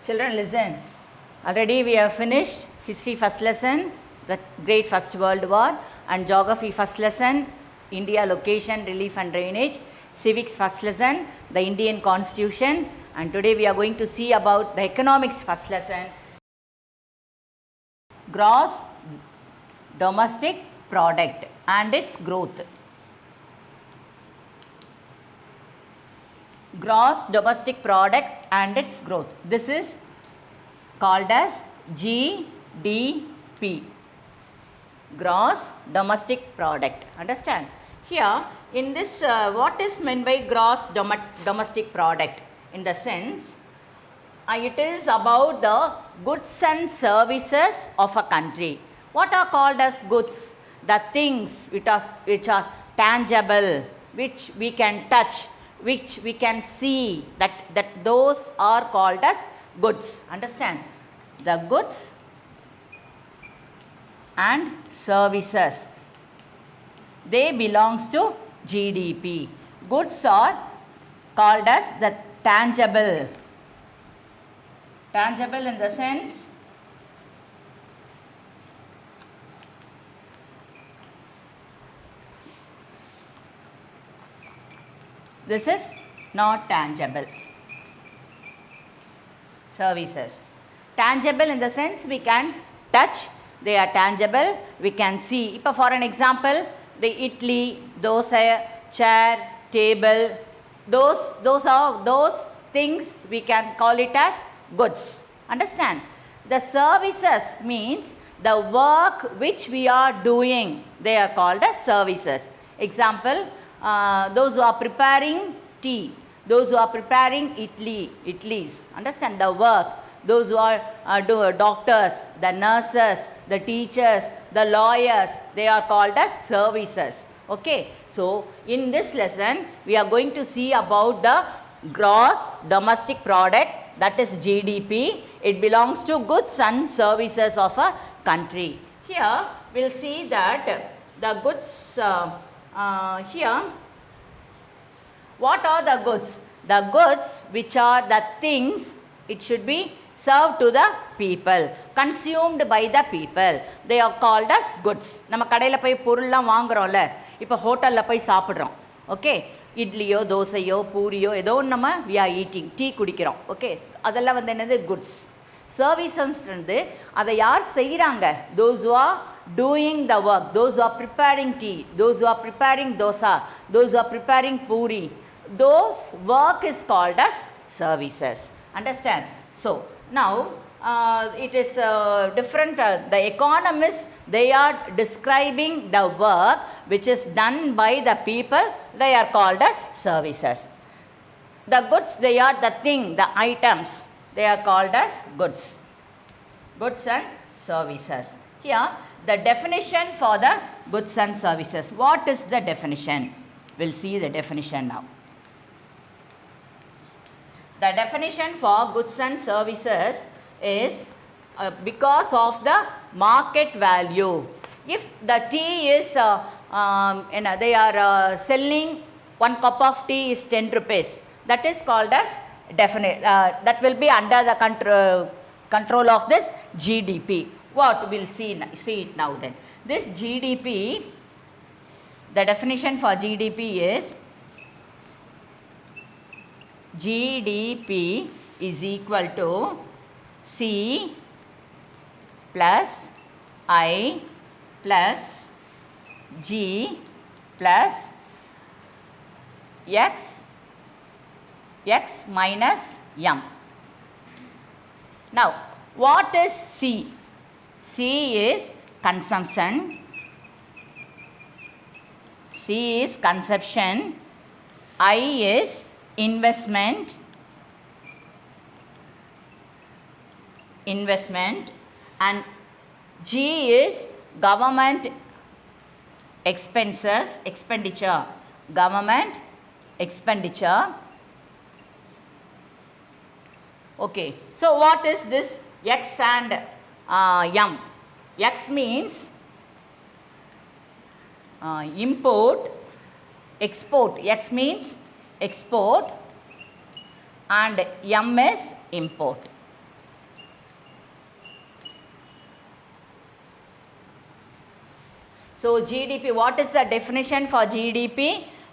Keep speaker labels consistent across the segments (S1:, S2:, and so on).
S1: Children, listen. Already we have finished history first lesson, the Great First World War, and geography first lesson, India location, relief and drainage, civics first lesson, the Indian Constitution, and today we are going to see about the economics first lesson, gross domestic product and its growth. Gross domestic product and its growth. This is called as GDP. Gross domestic product. Understand? Here in this what is meant by gross domestic product? In the sense it is about the goods and services of a country. What are called as goods? The things which are tangible, which we can touch, which we can see, that those are called as goods. Understand? The goods and services, they belongs to GDP. Goods are called as the tangible. Tangible in the sense this is not tangible. Services. Tangible in the sense we can touch, they are tangible, we can see. For an example, the idli, dosa, chair, table, those things we can call it as goods. Understand? The services means the work which we are doing, they are called as services. Example, those who are preparing tea, those who are preparing idlis, understand the work. Those who are doctors, the nurses, the teachers, the lawyers, they are called as services. Okay. So, in this lesson, we are going to see about the gross domestic product, that is GDP. It belongs to goods and services of a country. Here, we will see that the goods, here, what are the goods? The goods which are the things, it should be served to the people, consumed by the people. They are called as goods. நம்ம கடையில் போய் பொருள்லாம் வாங்குறோம்ல, இப்போ ஹோட்டலில் போய் சாப்பிட்றோம். Okay, இட்லியோ தோசையோ பூரியோ ஏதோ நம்ம we are eating, டீ குடிக்கிறோம். ஓகே, அதெல்லாம் வந்து என்னது குட்ஸ். சர்வீசஸ்ன்றது அதை யார் செய்கிறாங்க? Those who are doing the work, those who are preparing tea, those who are preparing dosa, those who are preparing puri, those work is called as services. Understand? So, now it is different. The economists, they are describing the work which is done by the people, they are called as services. The goods, they are the thing, the items, they are called as goods. Goods and services. Here, the definition for the goods and services. What is the definition? We'll see the definition now. The definition for goods and services is because of the market value. If the tea is, they are selling 1 cup of tea is 10 rupees, that is called as definite, that will be under the control of this GDP. What we'll see it now then. This GDP, the definition for GDP is GDP is equal to C plus I plus G plus X minus M. Now, what is C? C is consumption. C is consumption. I is investment, and G is government expenditure, government expenditure. Okay, so what is this X and M? X means import, export. X means export and M is import. So GDP, what is the definition for GDP?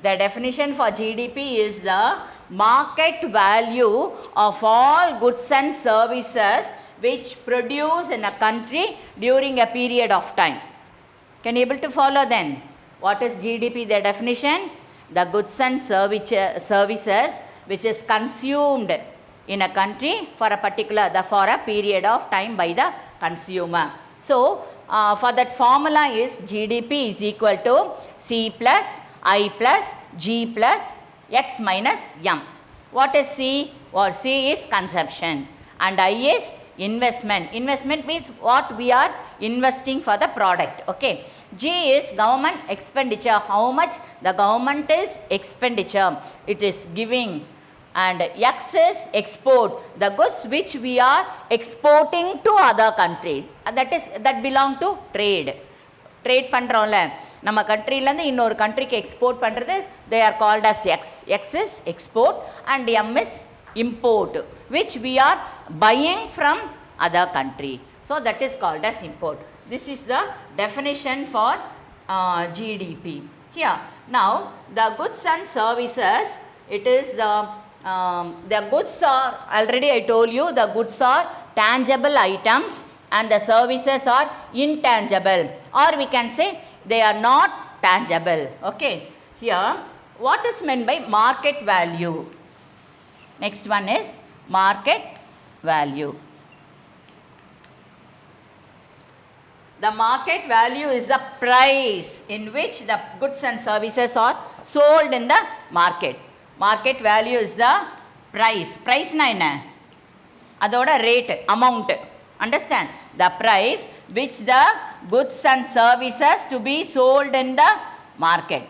S1: The definition for GDP is the market value of all goods and services which produce in a country during a period of time. Can you able to follow then? What is GDP? The definition: the goods and services which is consumed in a country for a particular for a period of time by the consumer. So for that formula is GDP is equal to C plus I plus G plus X minus M. What is C? Or C is consumption and I is investment. Investment means what we are investing for the product. Okay. G is government expenditure. How much the government is expenditure it is giving. And X is export, the goods which we are exporting to other country. And that belong to trade. Trade பண்றோம்ல நம்ம கண்ட்ரில இருந்து இன்னொரு கண்ட்ரிக்கு export பண்றது they are called as X. X is export and M is import which we are buying from other country. So that is called as import. This is the definition for GDP. Here now the goods and services, it is the goods are, already I told you, the goods are tangible items and the services are intangible, or we can say they are not tangible. Okay. Here what is meant by market value? Next one is market value. The market value is the price in which the goods and services are sold in the market. Market value is the price. Price na enna? Adoda rate, amount. Understand? The price which the goods and services to be sold in the market.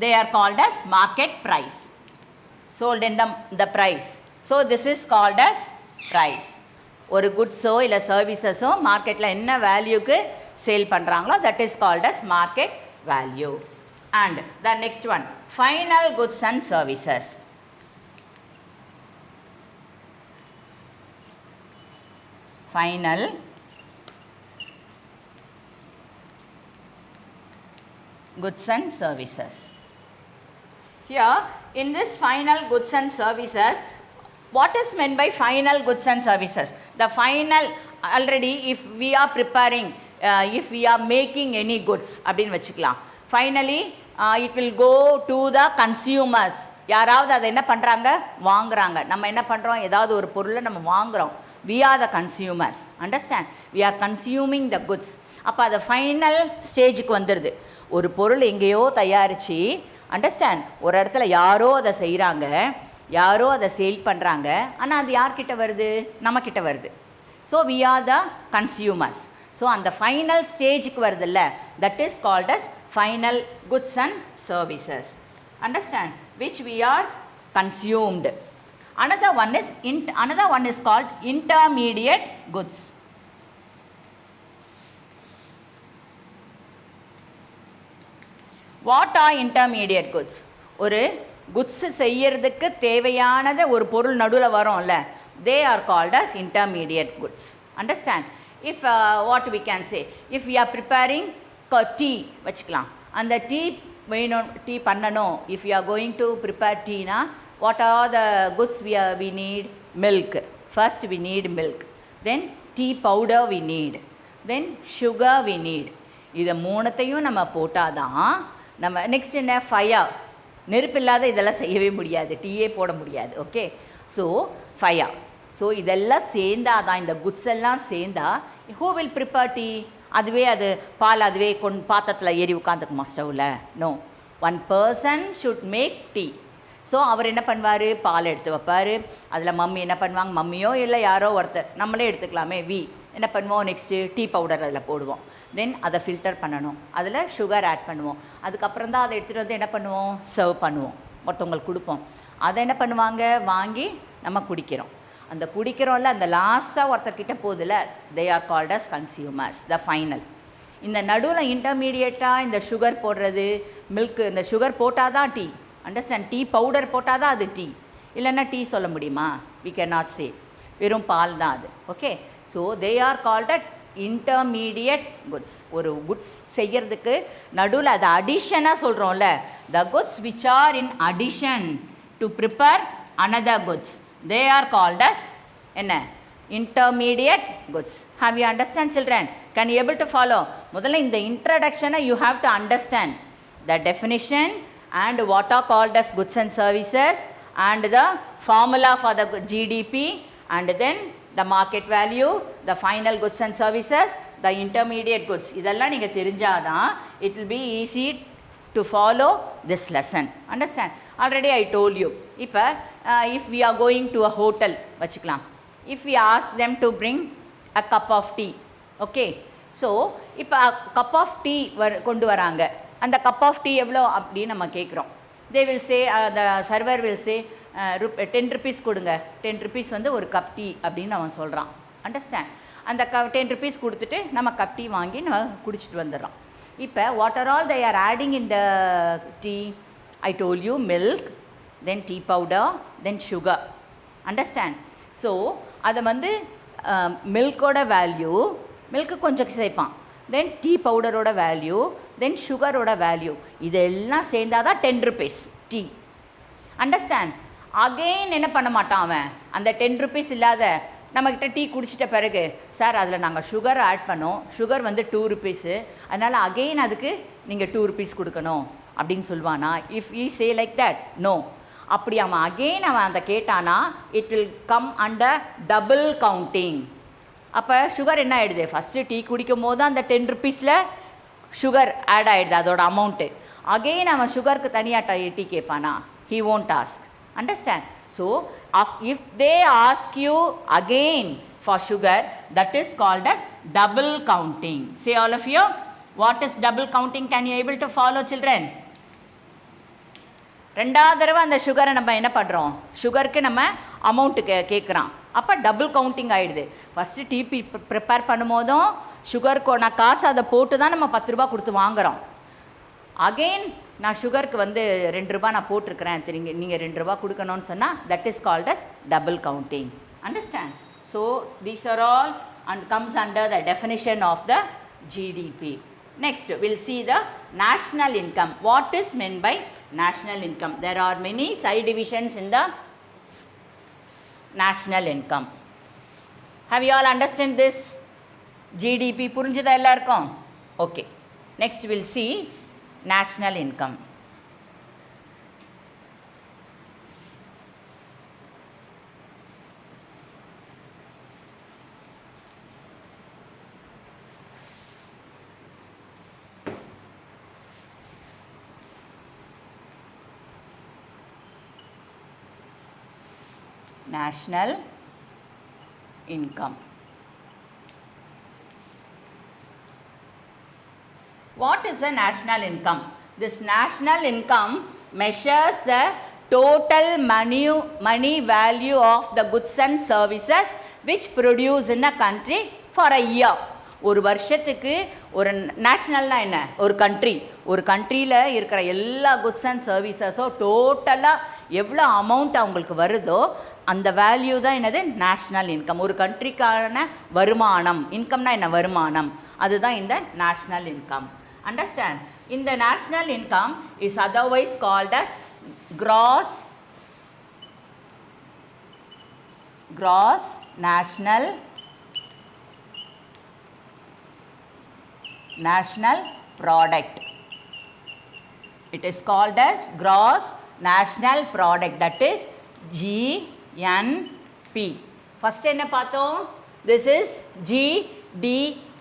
S1: They are called as market price. Sold in the price. So this is called as price. ஒரு குட்ஸோ இல்லை சர்வீசஸோ மார்க்கெட்டில் என்ன வேல்யூக்கு sale பண்ணுறாங்களோ that is called as market value. And the next one final goods and services. Final goods and services. Here in this final goods and services, what is meant by final goods and services? The final, already if we are preparing, if we are making any goods அப்படினு வச்சுக்கலாம், finally it will go to the consumers. யாராவது அதை என்ன பண்ணுறாங்க, வாங்குறாங்க. நம்ம என்ன பண்ணுறோம், ஏதாவது ஒரு பொருளை நம்ம வாங்குகிறோம். We are the consumers. Understand? We are consuming the goods. அப்போ அது ஃபைனல் ஸ்டேஜுக்கு வந்துடுது. ஒரு பொருள் எங்கேயோ தயாரித்து, அண்டர்ஸ்டாண்ட், ஒரு இடத்துல யாரோ அதை செய்கிறாங்க, யாரோ அதை சேல் பண்ணுறாங்க, ஆனால் அது யார்கிட்ட வருது, நம்மக்கிட்ட வருது. So we are the consumers. So அந்த ஃபைனல் ஸ்டேஜுக்கு வருதுல்ல, that is called as final goods and services. Understand? Which we are consumed. another one is called intermediate goods. What are intermediate goods? ஒரு குட்ஸ் செய்யறதுக்கு தேவையானது ஒரு பொருள் நடுவில் வரும்ல, they are called as intermediate goods. Understand? If what we can say, if we are preparing tea வச்சுக்கலாம், அந்த tea வேணும், டீ பண்ணணும், if you are going to prepare tea na, what are the goods we need? Milk. First we need milk, then tea powder we need, then sugar we need. இதை மூணுத்தையும் நம்ம போட்டாதான் நம்ம next என்ன, fire. நெருப்பு இல்லாத இதெல்லாம் செய்யவே முடியாது, டீயே போட முடியாது. ஓகே. So fire. ஸோ இதெல்லாம் சேர்ந்தாதான், இந்த குட்ஸ் எல்லாம் சேர்ந்தா ஹூ வில் ப்ரிப்பேர் டீ? அதுவே அது பால் அதுவே பாத்திரத்தில் ஏறி உட்காந்துக்குமா ஸ்டவ்வில்? No. One person should make tea. So அவர் என்ன பண்ணுவார், பால் எடுத்து வைப்பார். அதில் மம்மி என்ன பண்ணுவாங்க, மம்மியோ இல்லை யாரோ ஒருத்தர், நம்மளே எடுத்துக்கலாமே, என்ன பண்ணுவோம், நெக்ஸ்ட்டு டீ பவுடர் அதில் போடுவோம். தென் அதை ஃபில்டர் பண்ணணும், அதில் சுகர் ஆட் பண்ணுவோம். அதுக்கப்புறம் தான் அதை எடுத்துகிட்டு வந்து என்ன பண்ணுவோம், சர்வ் பண்ணுவோம், மொத்தவங்களுக்கு கொடுப்போம். அதை என்ன பண்ணுவாங்க, வாங்கி நம்ம குடிக்கிறோம். அந்த குடிக்கிறோம்ல, அந்த லாஸ்ட்டாக ஒருத்தர்கிட்ட போதில், they are called as consumers, the final. இந்த நடுவில் இன்டர்மீடியட்டாக இந்த சுகர் போடுறது, மில்க்கு, இந்த சுகர் போட்டால் தான் டீ. அண்டர்ஸ்டாண்ட்? டீ பவுடர் போட்டால் தான் அது டீ, இல்லைன்னா டீ சொல்ல முடியுமா? We can not say. வெறும் பால் தான் அது. Okay. So they are called at intermediate goods. ஒரு goods செய்யறதுக்கு நடுவில் அது அடிஷனாக சொல்கிறோம்ல, the goods which are in addition to prepare another goods, they are called as என்ன, intermediate goods. Have you understand children? Can you able to follow? முதல்ல இந்த introduction you have to understand the definition and what are called as goods and services and the formula for the GDP and then the market value, the final goods and services, the intermediate goods. இதெல்லாம் நீங்கள் தெரிஞ்சாதான் it will be easy to follow this lesson. Understand? Already I told you. இப்போ if we are going to a hotel வச்சுக்கலாம், if we ask them to bring a cup of tea, okay, so இப்போ cup of tea கொண்டு வராங்க, அந்த cup of tea எவ்வளோ அப்படின்னு நம்ம கேட்குறோம். they will say, the server will say 10 rupees கொடுங்க, 10 rupees வந்து ஒரு கப் டீ அப்படின்னு அவன் சொல்கிறான். அண்டர்ஸ்டாண்ட்? அந்த 10 rupees கொடுத்துட்டு நம்ம கப் டீ வாங்கி நம்ம குடிச்சிட்டு வந்துடுறோம். இப்போ what are all they are adding in the tea? I told you milk, then tea powder, then sugar. Understand? So அதை வந்து மில்கோட வேல்யூ, மில்க்கு கொஞ்சம் சேர்ப்பான், தென் டீ பவுடரோட வேல்யூ, தென் சுகரோட வேல்யூ, இதெல்லாம் சேர்ந்தால் தான் 10 rupees டீ. அண்டர்ஸ்டாண்ட்? அகெயின் என்ன பண்ண மாட்டான் அவன், அந்த 10 rupees இல்லாத நம்மக்கிட்ட டீ குடிச்சிட்ட பிறகு, சார் அதில் நாங்கள் சுகர் ஆட் பண்ணோம், சுகர் வந்து 2 rupees, அதனால் அகெயின் அதுக்கு நீங்கள் 2 rupees கொடுக்கணும் அப்படின்னு சொல்லுவானா? If he say like that, no. அப்படி அவன் அகெயின் அவன் அந்த கேட்டானா it will come under double counting. அப்போ சுகர் என்ன ஆகிடுது, ஃபஸ்ட்டு டீ குடிக்கும் போது அந்த 10 rupeesல சுகர் ஆட் ஆகிடுது அதோட அமௌண்ட்டு. அகெயின் அவன் சுகருக்கு தனியாக டீ கேட்பானா? he won't ask. Understand? So if they ask you again for sugar, that is called as double counting. Say all of you, what is double counting? Can you able to follow children? ரெண்டாவது தடவை அந்த சுகரை நம்ம என்ன பண்ணுறோம், சுகருக்கு நம்ம amount கேட்குறான், அப்போ டபுள் கவுண்டிங் ஆகிடுது. ஃபஸ்ட்டு டீ ப்ரிப்பேர் பண்ணும்போதும் சுகருக்கோன காசு அதை போட்டு தான் நம்ம 10 ரூபா கொடுத்து வாங்குகிறோம். அகெயின் நான் சுகருக்கு வந்து 2 ரூபா நான் போட்டிருக்கிறேன், தெரியுங்க, நீங்கள் 2 ரூபா கொடுக்கணும்னு சொன்னால் that is called as double counting. Understand? So these are all and comes under the definition of the GDP. Next we'll see the national income. What is meant by national income? There are many side divisions in the national income. Have you all understand this? GDP புரிஞ்சுதா எல்லாருக்கும்? Okay. Next we'll see national income. National income. What is a national income? This national income measures the total money value of the goods and services which produce in a country for a year. ஒரு வருஷத்துக்கு ஒரு நேஷ்னல்னால் என்ன, ஒரு country, ஒரு கண்ட்ரியில் இருக்கிற எல்லா goods and சர்வீசஸோ டோட்டலாக எவ்வளோ அமௌண்ட் அவங்களுக்கு வருதோ அந்த வேல்யூ தான் என்னது, நேஷ்னல் இன்கம். ஒரு கண்ட்ரிக்கான வருமானம், இன்கம்னா என்ன, வருமானம், அதுதான் இந்த national income. Understand? In the national income is otherwise called as gross national product. It is called as gross national product, that is GNP. First என்ன பார்த்தோம், this is GDP,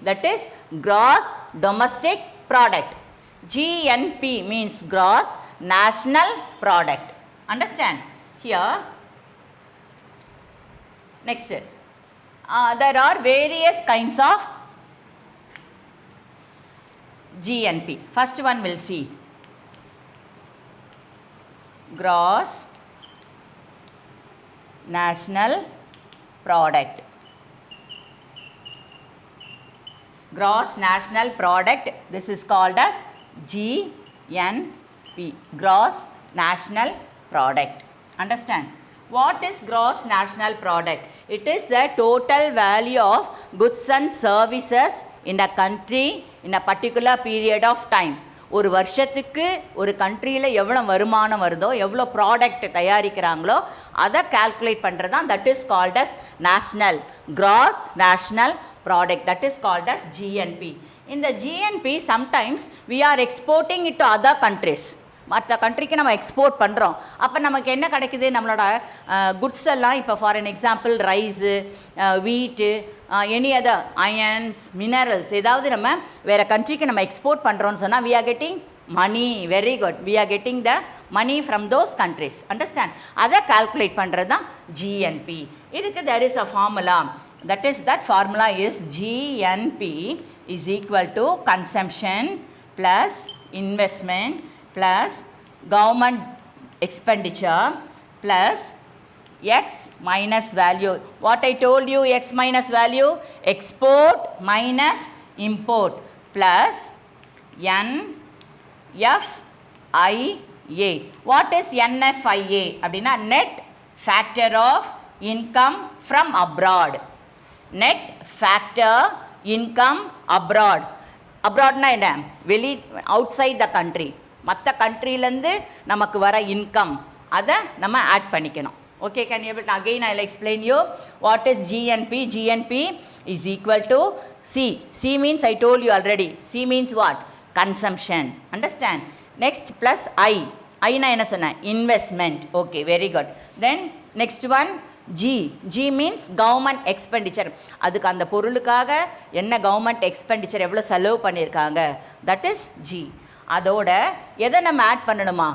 S1: that is gross domestic product. GNP means gross national product. Understand? Here next there are various kinds of GNP. First one we'll see gross national product. Gross national product, this is called as GNP, gross national product. Understand? What is gross national product? It is the total value of goods and services in a country in a particular period of time. ஒரு வருஷத்துக்கு ஒரு கண்ட்ரியில் எவ்வளோ வருமானம் வருதோ எவ்வளோ product தயாரிக்கிறாங்களோ அதை calculate பண்ணுறது தான் that is called as national gross national product, that is called as GNP. இந்த GNP sometimes we are exporting it to other countries. மற்ற கண்ட்ரிக்கு நம்ம எக்ஸ்போர்ட் பண்ணுறோம். அப்போ நமக்கு என்ன கிடைக்குது, நம்மளோட குட்ஸ் எல்லாம் இப்போ for an example rice, wheat, any other irons, minerals ஏதாவது நம்ம வேறு கண்ட்ரிக்கு நம்ம எக்ஸ்போர்ட் பண்ணுறோன்னு சொன்னால் we are getting money. Very good, we are getting the money from those countries. Understand? அதை கால்குலேட் பண்ணுறது தான் ஜிஎன்பி. இதுக்கு there is a formula. That formula is GNP is equal to consumption plus investment plus government expenditure plus x minus value. What I told you, x minus value, export minus import plus NFIA. What is NFIA? அப்படின்னா net factor of income from abroad. Net factor income abroad. அப்ராட்னா என்ன? வெளி outside the country. மற்ற கண்ட்ரிலேருந்து நமக்கு வர income அதை நம்ம add பண்ணிக்கணும். Okay, can you again I'll explain you what is GNP. GNP is equal to C. C means I told you already. C means what? Consumption. Understand? Next plus I. I na enna sonna? Investment. Okay, very good. Then next one G. G means government expenditure. அதுக்கு அந்த பொருளுக்காக என்ன government expenditure எவ்வளோ செலவு பண்ணியிருக்காங்க, that is G. அதோட எதை நம்ம ஆட் பண்ணணுமா,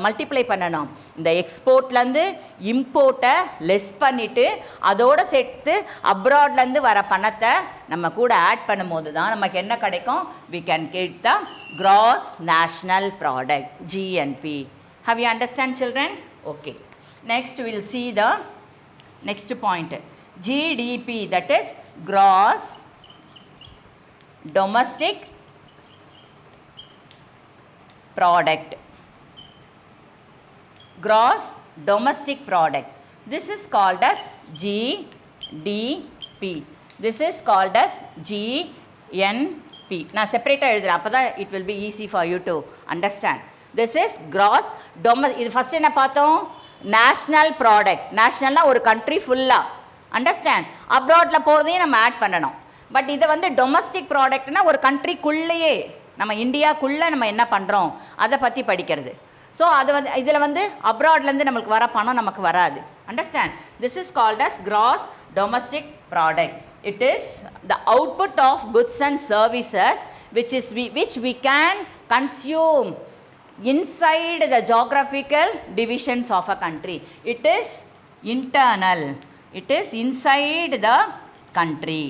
S1: மல்டிப்ளை பண்ணணும். இந்த எக்ஸ்போர்ட்லேருந்து இம்போர்ட்டை லெஸ் பண்ணிவிட்டு அதோடு சேர்த்து அப்ராட்லேருந்து வர பணத்தை நம்ம கூட ஆட் பண்ணும்போது தான் நமக்கு என்ன கிடைக்கும், we can get the gross national product, GNP. Have you understand, children? Okay. Next we will see the next point, GDP, that is gross domestic product. Gross domestic product. This is called as GDP. This is called as GNP. நான் செப்பரேட்டாக எழுதுகிறேன், அப்போ தான் it will be easy for you to understand. This is gross domestic. இது first என்ன பார்த்தோம், national product. நேஷ்னல்னால் ஒரு country ஃபுல்லாக. அண்டர்ஸ்டாண்ட்? அப்ராடில் போகிறதையும் நம்ம ஆட் பண்ணணும். பட் இதை வந்து டொமஸ்டிக் ப்ராடக்ட்னா ஒரு கண்ட்ரிக்குள்ளேயே நம்ம இந்தியாக்குள்ளே நம்ம என்ன பண்ணுறோம் அதை பற்றி படிக்கிறது. ஸோ அது வந்து இதில் வந்து அப்ராட்லேருந்து நம்மளுக்கு வர பணம் நமக்கு வராது. Understand? This is called as gross domestic product. It is the output of goods and services which we can consume inside the geographical divisions of a country. It is internal. It is inside the country.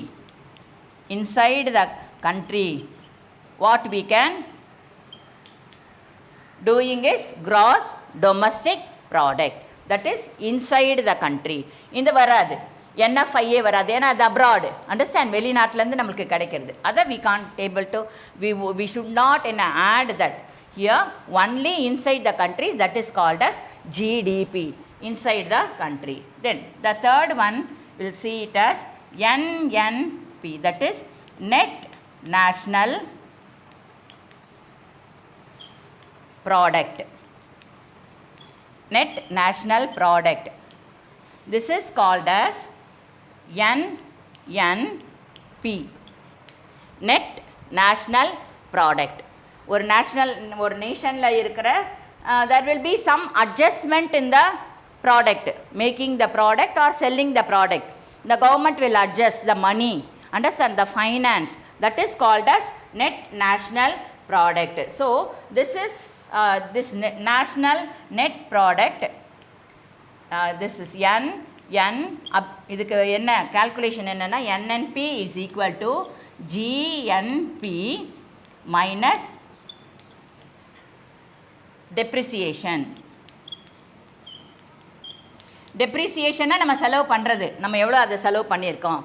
S1: Inside the country, what we can doing is gross domestic product. That is inside the country. இந்த வராது, NFIA வராது, ஏன்னா அது abroad. Understand? வெளிநாட்டிலேருந்து நம்மளுக்கு கிடைக்கிறது. அதை we can't able to, we should not add that. Here only inside the country, that is called as GDP, inside the country. Then the third one we'll see it as NNP, that is net national product. Net national product. This is called as NNP, net national product. ஒரு நேஷனில் இருக்கிற there will be some adjustment in the product, making the product or selling the product. The government will adjust the money, understand, the finance. That is called as net national product. So this is this national net product. This is இதுக்கு என்ன calculation என்னன்னா, NNP is equal to GNP minus depreciation. டெப்ரிசியேஷனை நம்ம செலவு பண்ணுறது, நம்ம எவ்வளோ அதை செலவு பண்ணியிருக்கோம்